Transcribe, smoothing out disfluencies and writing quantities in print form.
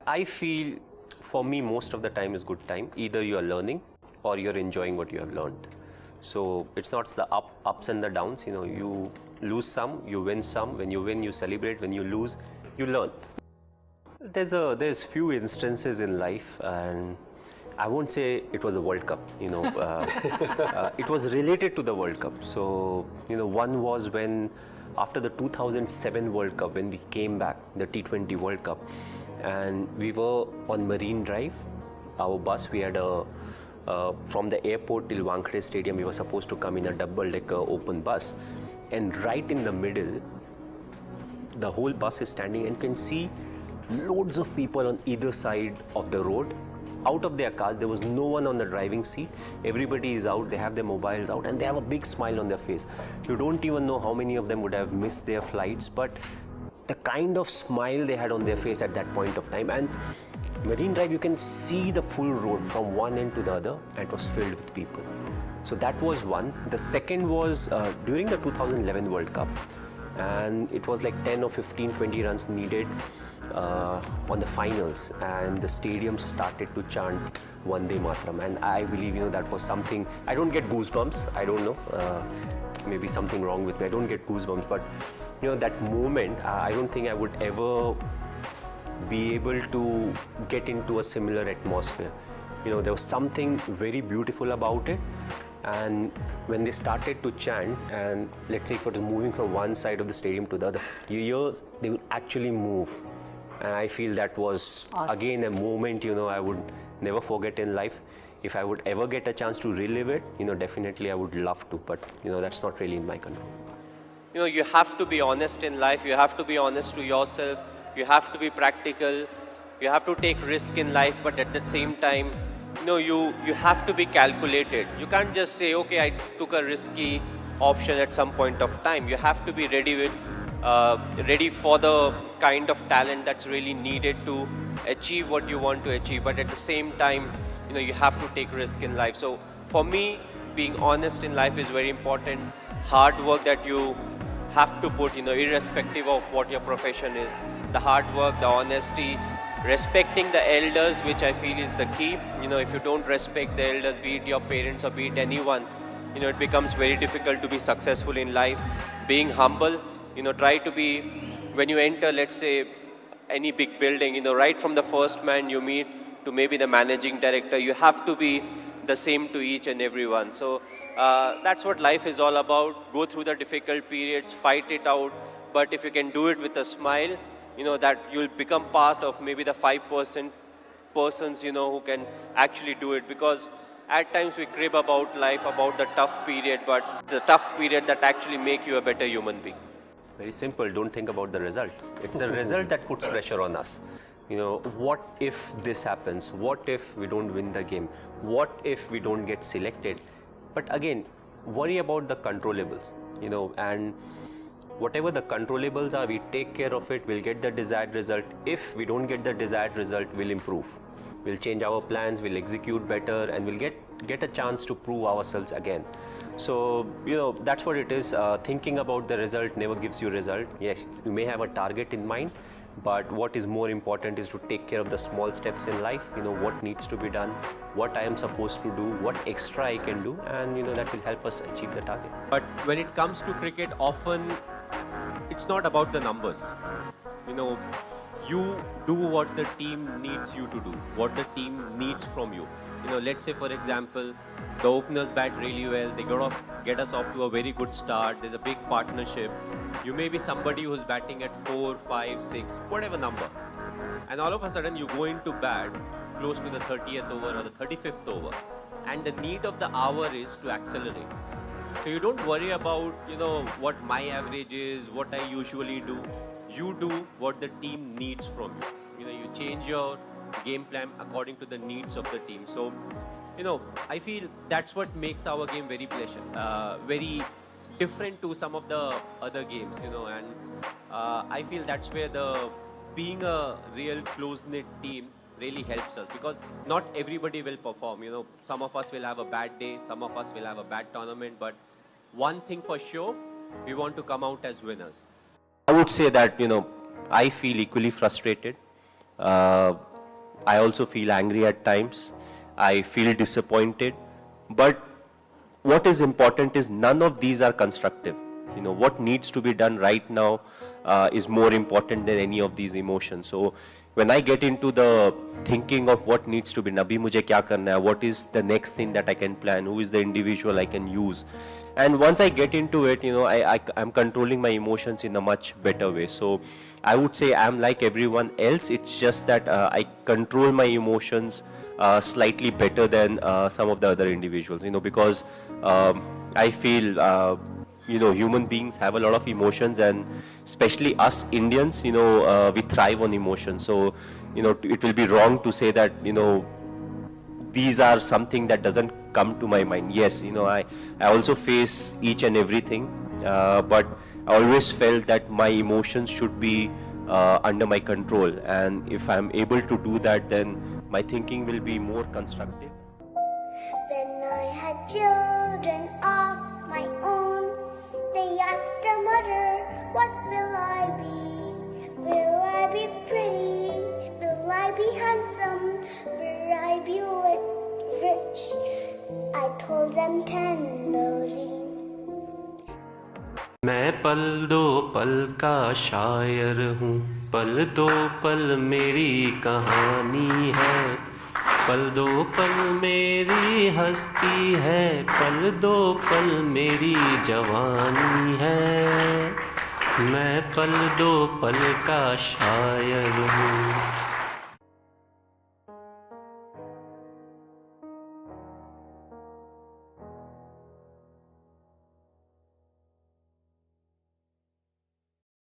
I feel for me most of the time is good time. Either you are learning or you're enjoying what you have learned. So it's not the ups and the downs. You lose some, you win some. When you win, you celebrate. When you lose, you learn. There's few instances in life, and I won't say it was a World Cup. It was related to the World Cup. So one was when after the 2007 World Cup, when we came back, the T20 World Cup, and we were on Marine Drive. Our bus, we had from the airport till Wankhede Stadium, we were supposed to come in a double-decker open bus, and right in the middle, the whole bus is standing, and you can see loads of people on either side of the road, out of their cars. There was no one on the driving seat. Everybody is out, they have their mobiles out, and they have a big smile on their face. You don't even know how many of them would have missed their flights, but the kind of smile they had on their face at that point of time. And Marine Drive, you can see the full road from one end to the other, and it was filled with people. So that was one. The second was during the 2011 World Cup, and it was like 10 or 15, 20 runs needed on the finals, and the stadium started to chant Vande Mataram, and I believe that was something. I don't get goosebumps. I don't know, maybe something wrong with me. I don't get goosebumps, but that moment, I don't think I would ever be able to get into a similar atmosphere. There was something very beautiful about it. And when they started to chant, and let's say if it was moving from one side of the stadium to the other, your ears, they would actually move. And I feel that was, again, a moment, I would never forget in life. If I would ever get a chance to relive it, definitely I would love to, but, that's not really in my control. You have to be honest in life. You have to be honest to yourself. You have to be practical. You have to take risk in life, but at the same time, you have to be calculated. You can't just say, okay, I took a risky option at some point of time. You have to be ready for the kind of talent that's really needed to achieve what you want to achieve. But at the same time, you have to take risk in life. So for me, being honest in life is very important. Hard work that you have to put, irrespective of what your profession is. The hard work, the honesty, respecting the elders, which I feel is the key. If you don't respect the elders, be it your parents or be it anyone, it becomes very difficult to be successful in life. Being humble, try to be, when you enter, let's say, any big building, right from the first man you meet to maybe the managing director, you have to be the same to each and everyone. So that's what life is all about. Go through the difficult periods, fight it out, but if you can do it with a smile, that you'll become part of maybe the 5% persons, who can actually do it. Because at times we crib about life, about the tough period, but it's a tough period that actually make you a better human being. Very simple, don't think about the result. It's a result that puts pressure on us. What if this happens? What if we don't win the game? What if we don't get selected? But again, worry about the controllables, and whatever the controllables are, we take care of it, we'll get the desired result. If we don't get the desired result, we'll improve. We'll change our plans, we'll execute better, and we'll get a chance to prove ourselves again. So, that's what it is. Thinking about the result never gives you result. Yes, you may have a target in mind, but what is more important is to take care of the small steps in life, what needs to be done, what I am supposed to do, what extra I can do, and that will help us achieve the target. But when it comes to cricket, often it's not about the numbers. You do what the team needs you to do, what the team needs from you. Let's say, for example, the openers bat really well, they get us off to a very good start, there's a big partnership. You may be somebody who's batting at 4, 5, 6, whatever number. And all of a sudden you go into bat close to the 30th over or the 35th over. And the need of the hour is to accelerate. So you don't worry about, what my average is, what I usually do. You do what the team needs from you. You change your game plan according to the needs of the team. So, I feel that's what makes our game very very different to some of the other games, and I feel that's where being a real close-knit team really helps us, because not everybody will perform. Some of us will have a bad day, some of us will have a bad tournament, but one thing for sure, we want to come out as winners. I would say that, I feel equally frustrated. I also feel angry at times. I feel disappointed. But what is important is none of these are constructive. What needs to be done right now is more important than any of these emotions. So when I get into the thinking of what needs to be, Nabi mujhe kya karna hai, what is the next thing that I can plan, who is the individual I can use, and once I get into it, I'm controlling my emotions in a much better way. So I would say I'm like everyone else. It's just that I control my emotions slightly better than some of the other individuals, because I feel human beings have a lot of emotions, and especially us Indians, we thrive on emotions. So it will be wrong to say that these are something that doesn't come to my mind. Yes, I also face each and everything, but I always felt that my emotions should be under my control, and if I'm able to do that, then my thinking will be more constructive. When I had children of my own, they asked a mother, what will I be? Will I be pretty? Will I be handsome? Will I be rich? I told them tenderly. मैं पल दो पल का शायर हूँ, पल दो पल मेरी कहानी है, पल दो पल मेरी हस्ती है, पल दो पल मेरी जवानी है, मैं पल दो पल का शायर हूँ.